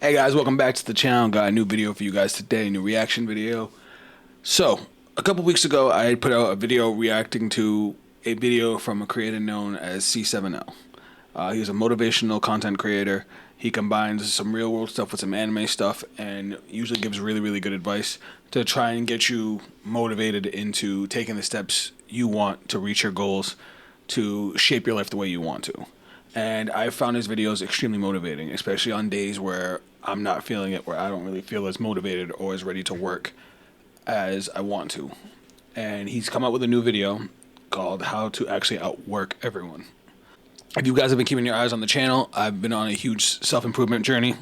Hey guys, welcome back to the channel. Got a new video for you guys today, new reaction video. So, a couple weeks ago, I put out a video reacting to a video from a creator known as C7L. He's a motivational content creator. He combines some real world stuff with some anime stuff and usually gives really good advice to try and get you motivated into taking the steps you want to reach your goals, to shape your life the way you want to. And I found his videos extremely motivating, especially on days where I'm not feeling it, where I don't really feel as motivated or as ready to work as I want to. And he's come out with a new video called How to Actually Outwork Everyone. If you guys have been keeping your eyes on the channel, I've been on a huge self-improvement journey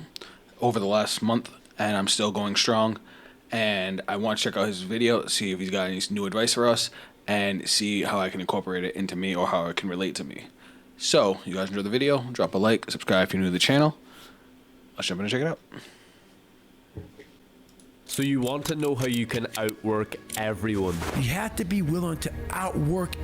over the last month, and I'm still going strong. And I want to check out his video, see if he's got any new advice for us, and see how I can incorporate it into me or how it can relate to me. So, you guys enjoy the video, drop a like, subscribe if you're new to the channel. Let's jump in and check it out. So you want to know how you can outwork everyone? You have to be willing to outwork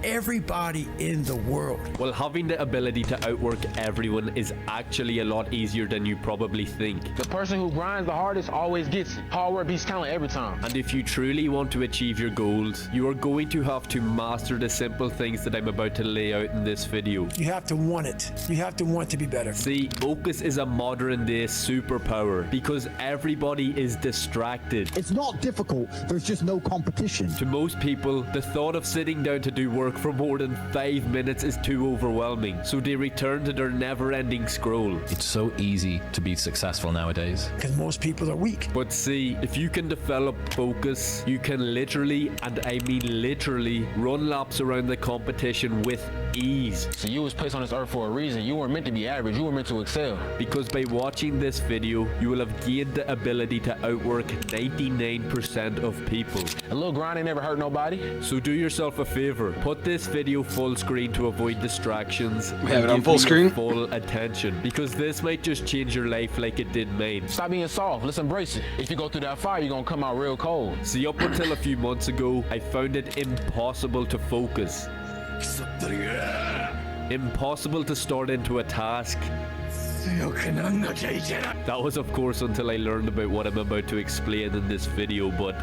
everybody in the world. Well, having the ability to outwork everyone is actually a lot easier than you probably think. The person who grinds the hardest always gets it. Hard work beats talent every time. And if you truly want to achieve your goals, you are going to have to master the simple things that I'm about to lay out in this video. You have to want it. You have to want to be better. See, focus is a modern day superpower because everybody is distracted. It's not difficult, there's just no competition. To most people, the thought of sitting down to do work for more than 5 minutes is too overwhelming, so they return to their never-ending scroll. It's so easy to be successful nowadays. Because most people are weak. But see, if you can develop focus, you can literally, and I mean literally, run laps around the competition with ease. So you was placed on this earth for a reason. You weren't meant to be average, you were meant to excel. Because by watching this video, you will have gained the ability to outwork 99% of people. A little grinding never hurt nobody. So do yourself a favor, put this video full screen to avoid distractions. We have it on full screen? Full attention, because this might just change your life like it did mine. Stop being soft, let's embrace it. If you go through that fire, you're gonna come out real cold. See, up until a few months ago, I found it impossible to focus. Impossible to start into a task. That was, of course, until I learned about what I'm about to explain in this video, but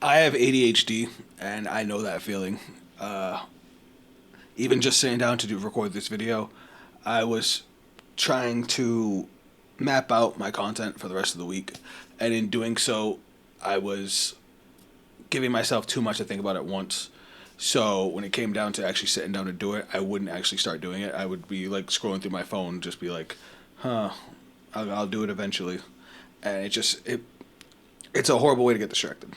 I have ADHD, and I know that feeling. Even just sitting down to record this video, I was trying to map out my content for the rest of the week, and in doing so, I was giving myself too much to think about at once. So when it came down to actually sitting down to do it, I wouldn't actually start doing it. I would be like scrolling through my phone, just be like, I'll do it eventually. And it's a horrible way to get distracted.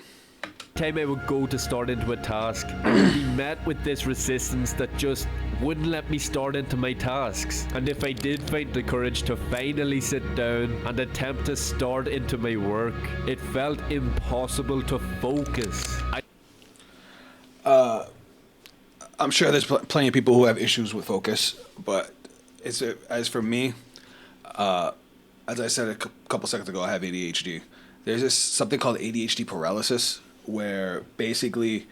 time I would go to start into a task, I would be met with this resistance that just wouldn't let me start into my tasks. And if I did find the courage to finally sit down and attempt to start into my work, it felt impossible to focus. I'm sure there's plenty of people who have issues with focus, but as for me, as I said a couple seconds ago, I have ADHD. There's something called ADHD paralysis, where basically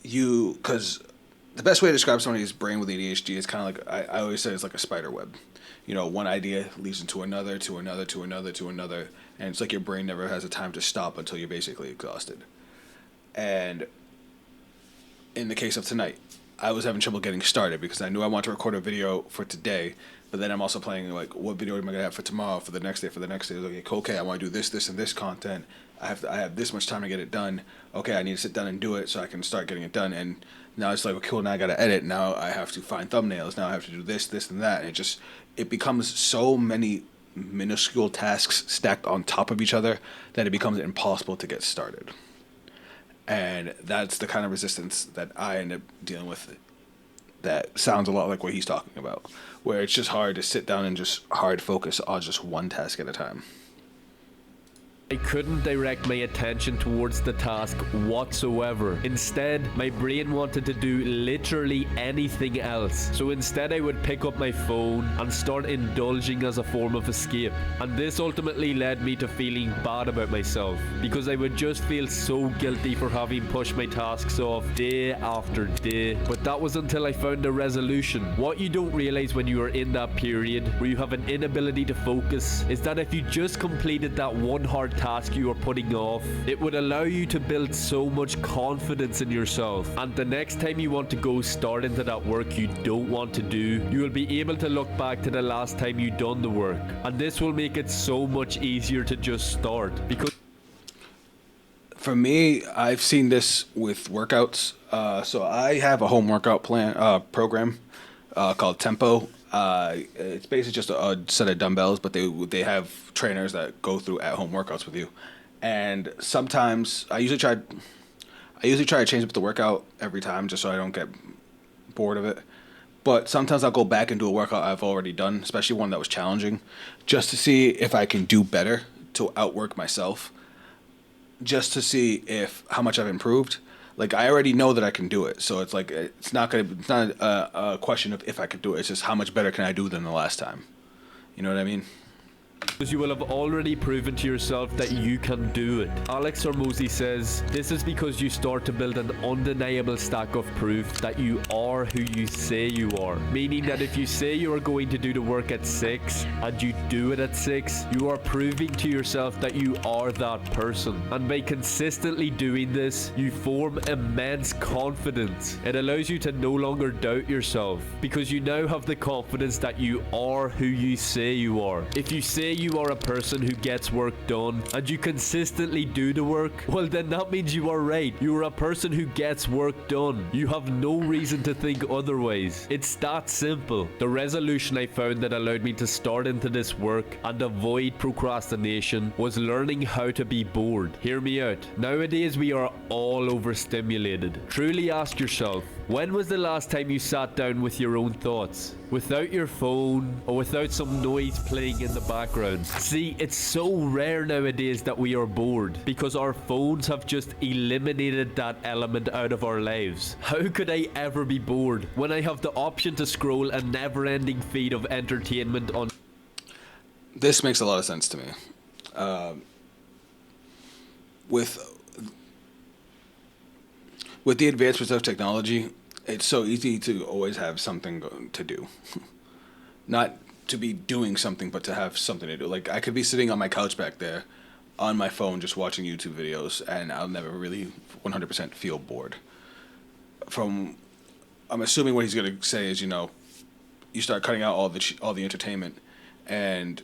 because the best way to describe somebody's brain with ADHD is kind of like, I always say it's like a spider web. You know, one idea leads into another, to another, to another, to another, and it's like your brain never has a time to stop until you're basically exhausted. And in the case of tonight, I was having trouble getting started because I knew I wanted to record a video for today, but then I'm also planning like, what video am I gonna have for tomorrow, for the next day, for the next day? Like, okay, I want to do this, this, and this content. I have this much time to get it done. Okay, I need to sit down and do it so I can start getting it done. And now it's like, okay, cool, now I gotta edit. Now I have to find thumbnails. Now I have to do this, this, and that. And it becomes so many minuscule tasks stacked on top of each other that it becomes impossible to get started. And that's the kind of resistance that I end up dealing with that sounds a lot like what he's talking about, where it's just hard to sit down and just hard focus on just one task at a time. I couldn't direct my attention towards the task whatsoever. Instead, my brain wanted to do literally anything else. So instead, I would pick up my phone and start indulging as a form of escape. And this ultimately led me to feeling bad about myself, because I would just feel so guilty for having pushed my tasks off day after day. But that was until I found a resolution. What you don't realize when you are in that period where you have an inability to focus is that if you just completed that one hard task you are putting off, it would allow you to build so much confidence in yourself, and the next time you want to go start into that work you don't want to do, you will be able to look back to the last time you done the work, and this will make it so much easier to just start. Because for me, I've seen this with workouts. So I have a home workout program called Tempo. It's basically just a set of dumbbells, but they have trainers that go through at-home workouts with you. And sometimes I usually try to change up the workout every time just so I don't get bored of it. But sometimes I'll go back and do a workout I've already done, especially one that was challenging, just to see if I can do better, to outwork myself, just to see how much I've improved. Like, I already know that I can do it, so it's like it's not a question of if I could do it. It's just how much better can I do than the last time. You know what I mean? you will have already proven to yourself that you can do it. Alex Hormozy says, this is because you start to build an undeniable stack of proof that you are who you say you are. Meaning that if you say you are going to do the work at 6 and you do it at 6, you are proving to yourself that you are that person. And by consistently doing this, you form immense confidence. It allows you to no longer doubt yourself, because you now have the confidence that you are who you say you are. If you say you are a person who gets work done and you consistently do the work, well then that means you are right. You are a person who gets work done. You have no reason to think otherwise. It's that simple. The resolution I found that allowed me to start into this work and avoid procrastination was learning how to be bored. Hear me out. Nowadays we are all overstimulated. Truly ask yourself, when was the last time you sat down with your own thoughts? Without your phone or without some noise playing in the background. See, it's so rare nowadays that we are bored because our phones have just eliminated that element out of our lives. How could I ever be bored when I have the option to scroll a never-ending feed of entertainment on? This makes a lot of sense to me. With the advancements of technology, it's so easy to always have something to do. Not to be doing something, but to have something to do. Like, I could be sitting on my couch back there on my phone just watching YouTube videos, and I'll never really 100% feel bored. I'm assuming what he's going to say is, you start cutting out all the entertainment and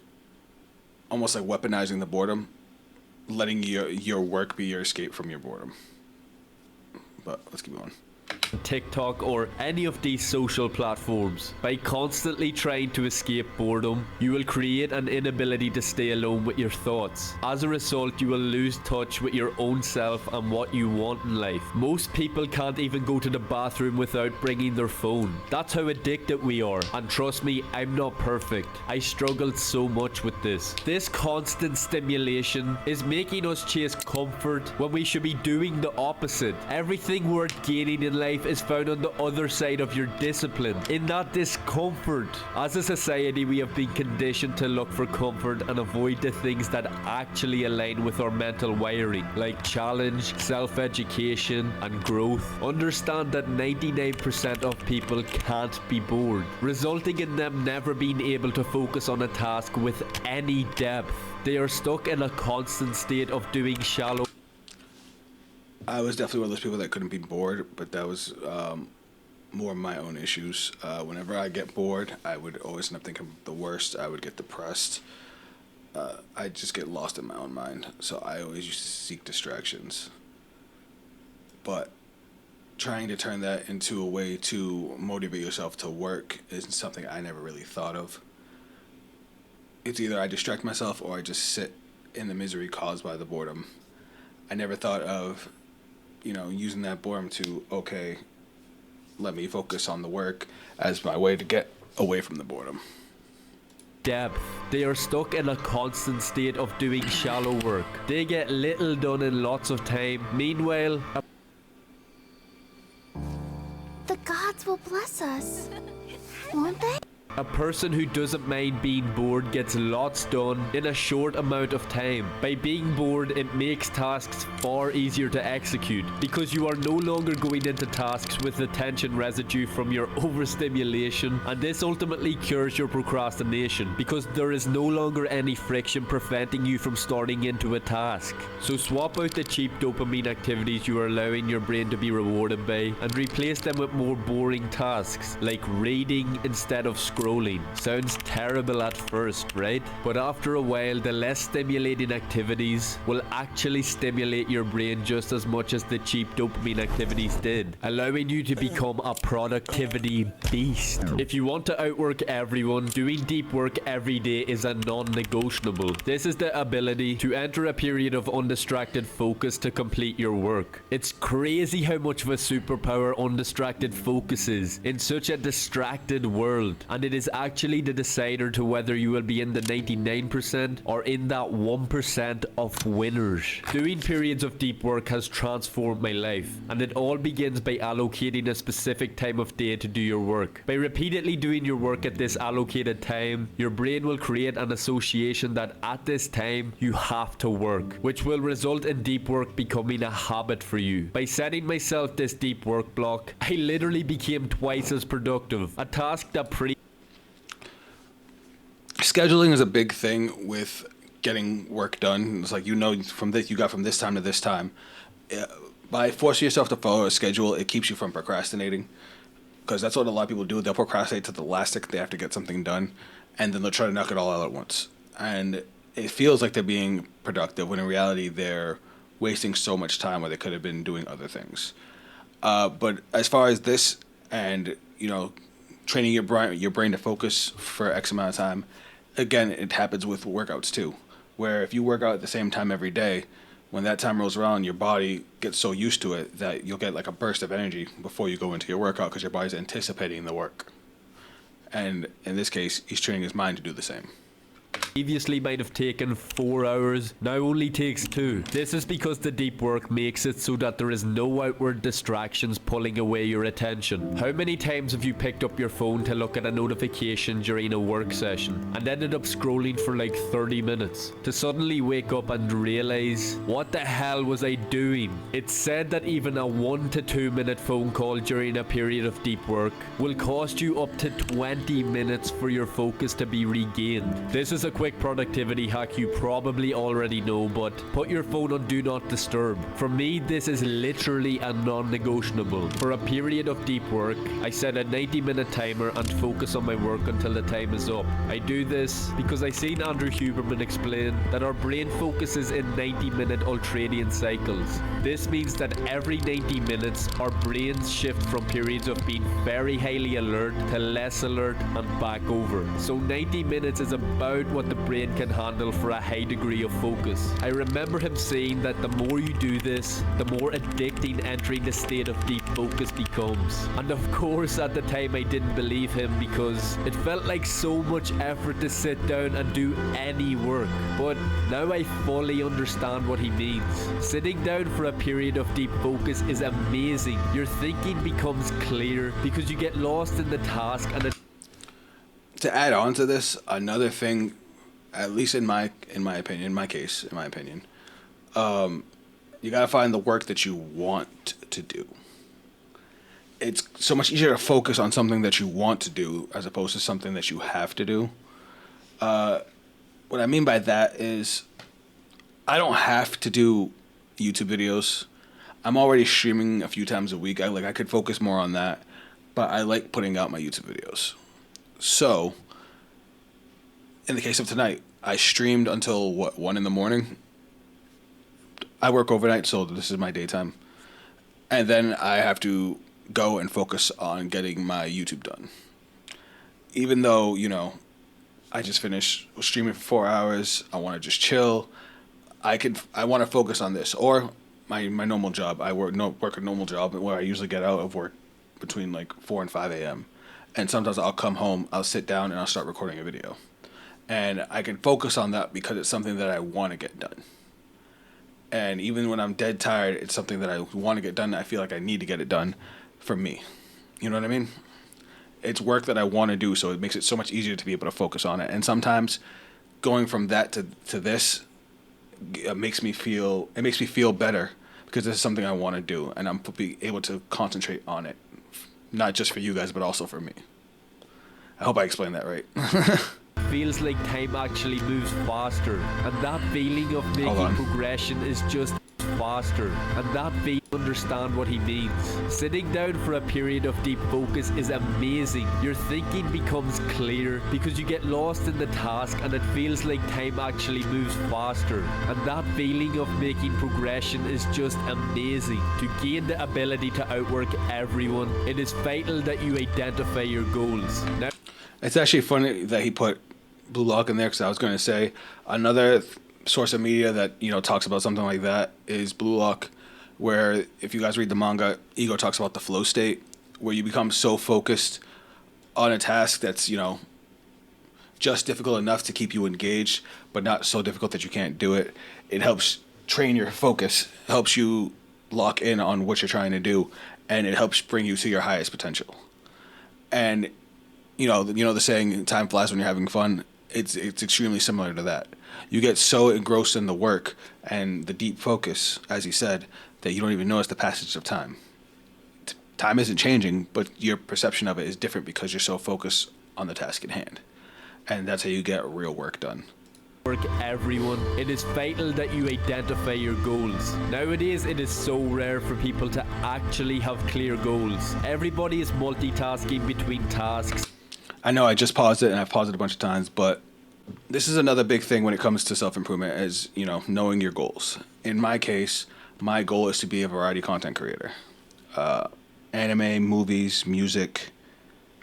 almost like weaponizing the boredom, letting your work be your escape from your boredom. But let's keep going. TikTok or any of these social platforms. By constantly trying to escape boredom, you will create an inability to stay alone with your thoughts. As a result, you will lose touch with your own self and what you want in life. Most people can't even go to the bathroom without bringing their phone. That's how addicted we are. And trust me, I'm not perfect. I struggled so much with this. This constant stimulation is making us chase comfort when we should be doing the opposite. Everything worth gaining in life is found on the other side of your discipline, in that discomfort. As a society, we have been conditioned to look for comfort and avoid the things that actually align with our mental wiring, like challenge, self-education, and growth. Understand that 99% of people can't be bored, resulting in them never being able to focus on a task with any depth. They are stuck in a constant state of doing shallow. I was definitely one of those people that couldn't be bored, but that was more of my own issues. Whenever I get bored, I would always end up thinking of the worst. I would get depressed. I'd just get lost in my own mind. So I always used to seek distractions. But trying to turn that into a way to motivate yourself to work is something I never really thought of. It's either I distract myself or I just sit in the misery caused by the boredom. I never thought of using that boredom to, okay, let me focus on the work as my way to get away from the boredom. depth. They are stuck in a constant state of doing shallow work. They get little done in lots of time. Meanwhile, The gods will bless us, won't they? a person who doesn't mind being bored gets lots done in a short amount of time. By being bored, it makes tasks far easier to execute because you are no longer going into tasks with the tension residue from your overstimulation, and this ultimately cures your procrastination because there is no longer any friction preventing you from starting into a task. So swap out the cheap dopamine activities you are allowing your brain to be rewarded by and replace them with more boring tasks like reading instead of scrolling. Sounds terrible at first, right? But after a while, the less stimulating activities will actually stimulate your brain just as much as the cheap dopamine activities did, allowing you to become a productivity beast. If you want to outwork everyone, doing deep work every day is a non-negotiable. This is the ability to enter a period of undistracted focus to complete your work. It's crazy how much of a superpower undistracted focus is in such a distracted world, and it is actually the decider to whether you will be in the 99% or in that 1% of winners. Doing periods of deep work has transformed my life, and it all begins by allocating a specific time of day to do your work. By repeatedly doing your work at this allocated time, your brain will create an association that at this time you have to work, which will result in deep work becoming a habit for you. By setting myself this deep work block, I literally became twice as productive, a task that Scheduling is a big thing with getting work done. It's like, from this, you got from this time to this time. By forcing yourself to follow a schedule, it keeps you from procrastinating, because that's what a lot of people do. They'll procrastinate to the last second they have to get something done, and then they'll try to knock it all out at once. And it feels like they're being productive when in reality they're wasting so much time where they could have been doing other things. But as far as this and, training your brain to focus for X amount of time, again, it happens with workouts too, where if you work out at the same time every day, when that time rolls around, your body gets so used to it that you'll get like a burst of energy before you go into your workout because your body's anticipating the work. And in this case, he's training his mind to do the same. previously might have taken 4 hours now only takes 2. This is because the deep work makes it so that there is no outward distractions pulling away your attention. How many times have you picked up your phone to look at a notification during a work session and ended up scrolling for like 30 minutes to suddenly wake up and realize, what the hell was I doing? It's said that even a 1 to 2 minute phone call during a period of deep work will cost you up to 20 minutes for your focus to be regained. This is a quick productivity hack you probably already know, but put your phone on do not disturb. For me, this is literally a non-negotiable. For a period of deep work, I set a 90-minute timer and focus on my work until the time is up. I do this because I seen Andrew Huberman explain that our brain focuses in 90-minute ultradian cycles. This means that every 90 minutes, our brains shift from periods of being very highly alert to less alert and back over. So 90 minutes is about what the brain can handle for a high degree of focus. I remember him saying that the more you do this, the more addicting entering the state of deep focus becomes. And of course, at the time I didn't believe him because it felt like so much effort to sit down and do any work. But now I fully understand what he means. Sitting down for a period of deep focus is amazing. Your thinking becomes clear because you get lost in the task and to add on to this, another thing, at least in my opinion, you gotta find the work that you want to do. It's so much easier to focus on something that you want to do as opposed to something that you have to do. What I mean by that is, I don't have to do YouTube videos. I'm already streaming a few times a week. I could focus more on that, but I like putting out my YouTube videos. So, in the case of tonight, I streamed until 1 in the morning. I work overnight, so this is my daytime. And then I have to go and focus on getting my YouTube done. Even though, I just finished streaming for 4 hours, I want to just chill. I want to focus on this. Or my normal job. I work a normal job where I usually get out of work between like 4 and 5 a.m. And sometimes I'll come home, I'll sit down, and I'll start recording a video. And I can focus on that because it's something that I want to get done. And even when I'm dead tired, it's something that I want to get done. I feel like I need to get it done for me. You know what I mean? It's work that I want to do, so it makes it so much easier to be able to focus on it. And sometimes going from that to this, it makes me feel better because this is something I want to do, and I'm be able to concentrate on it, not just for you guys, but also for me. I hope I explained that right. Feels like time actually moves faster, and that feeling of making progression is just faster, and that feeling, understand what he means. Sitting down for a period of deep focus is amazing. Your thinking becomes clear because you get lost in the task, and it feels like time actually moves faster, and that feeling of making progression is just amazing. To gain the ability to outwork everyone, it is vital that you identify your goals. Now, it's actually funny that he put Blue Lock in there, because I was going to say another source of media that, you know, talks about something like that is Blue Lock, where if you guys read the manga, Ego talks about the flow state, where you become so focused on a task that's, you know, just difficult enough to keep you engaged, but not so difficult that you can't do it. It helps train your focus, helps you lock in on what you're trying to do, and it helps bring you to your highest potential. And you know the saying, time flies when you're having fun. It's extremely similar to that. You get so engrossed in the work and the deep focus, as he said, that you don't even notice the passage of time. Time isn't changing, but your perception of it is different because you're so focused on the task at hand. And that's how you get real work done. Work everyone, it is vital that you identify your goals. Nowadays, it is so rare for people to actually have clear goals. Everybody is multitasking between tasks. I know I just paused it, and I've paused it a bunch of times, but this is another big thing when it comes to self-improvement, is, you know, knowing your goals. In my case, my goal is to be a variety content creator. Anime, movies, music,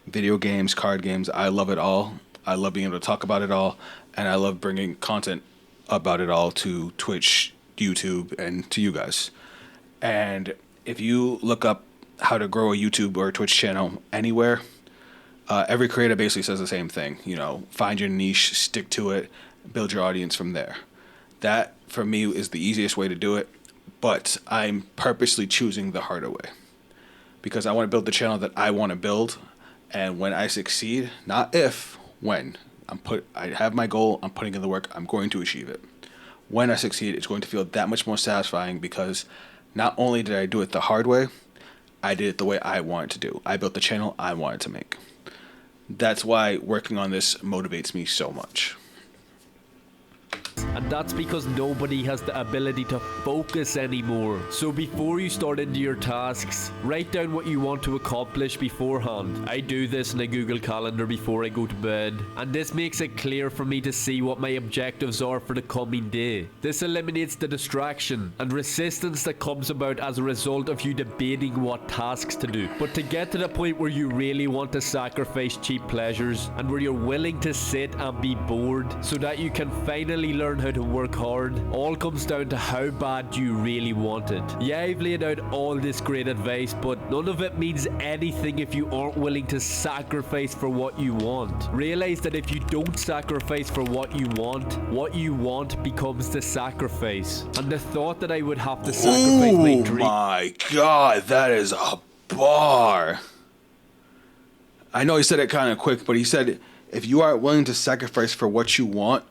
video games, card games, I love it all. I love being able to talk about it all, and I love bringing content about it all to Twitch, YouTube, and to you guys. And if you look up how to grow a YouTube or a Twitch channel anywhere, every creator basically says the same thing. You know, find your niche, stick to it, build your audience from there. That, for me, is the easiest way to do it, but I'm purposely choosing the harder way because I want to build the channel that I want to build, and when I succeed, not if, when, I have my goal, I'm putting in the work, I'm going to achieve it. When I succeed, it's going to feel that much more satisfying because not only did I do it the hard way, I did it the way I wanted to do. I built the channel I wanted to make. That's why working on this motivates me so much. And that's because nobody has the ability to focus anymore. So before you start into your tasks, write down what you want to accomplish beforehand. I do this in a Google Calendar before I go to bed, and this makes it clear for me to see what my objectives are for the coming day. This eliminates the distraction and resistance that comes about as a result of you debating what tasks to do. But to get to the point where you really want to sacrifice cheap pleasures and where you're willing to sit and be bored so that you can finally learn how to work hard, all comes down to how bad you really want it. Yeah, I've laid out all this great advice, but none of it means anything if you aren't willing to sacrifice for what you want. Realize that if you don't sacrifice for what you want becomes the sacrifice. And the thought that I would have to sacrifice my dream. Oh my god, that is a bar. I know he said it kind of quick, but he said if you aren't willing to sacrifice for what you want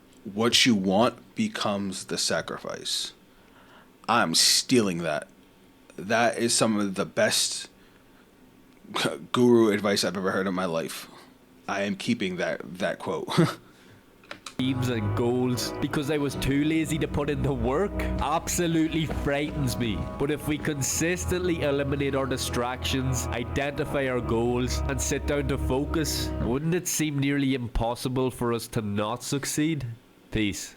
becomes the sacrifice. I'm stealing that. That is some of the best guru advice I've ever heard in my life. I am keeping that quote. Dreams and goals because I was too lazy to put in the work absolutely frightens me. But if we consistently eliminate our distractions, identify our goals, and sit down to focus, wouldn't it seem nearly impossible for us to not succeed? Peace.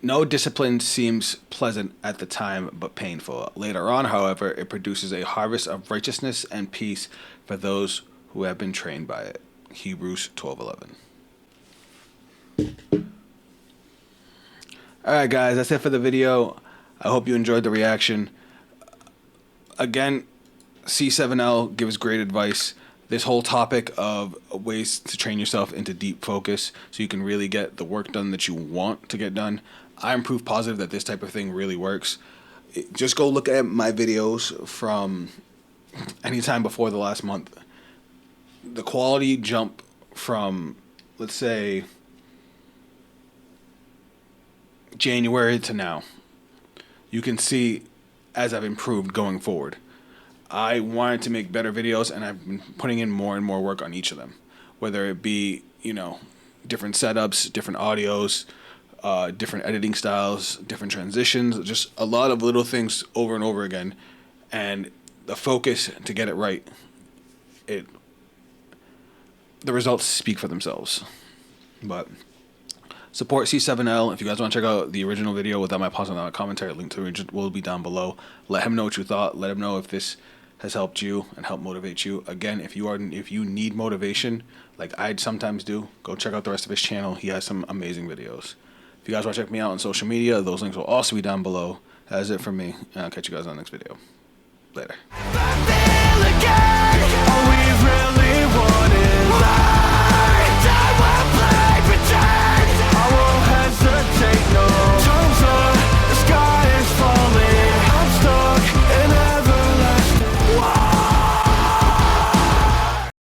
No discipline seems pleasant at the time, but painful. Later on, however, it produces a harvest of righteousness and peace for those who have been trained by it. Hebrews 12:11. Alright guys, that's it for the video. I hope you enjoyed the reaction. Again, C7L gives great advice. this whole topic of ways to train yourself into deep focus so you can really get the work done that you want to get done. I'm proof positive that this type of thing really works. Just go look at my videos from anytime before the last month. The quality jump from, let's say, January to now. You can see as I've improved going forward. I wanted to make better videos, and I've been putting in more and more work on each of them, whether it be, different setups, different audios, different editing styles, different transitions, just a lot of little things over and over again, and the focus to get it right. The results speak for themselves. But support C7L. If you guys want to check out the original video without my pausing on commentary, link to it will be down below. Let him know what you thought. Let him know if this has helped you and helped motivate you. Again, if you need motivation, like I sometimes do, go check out the rest of his channel. He has some amazing videos. If you guys want to check me out on social media, those links will also be down below. That's it from me, and I'll catch you guys on the next video. Later.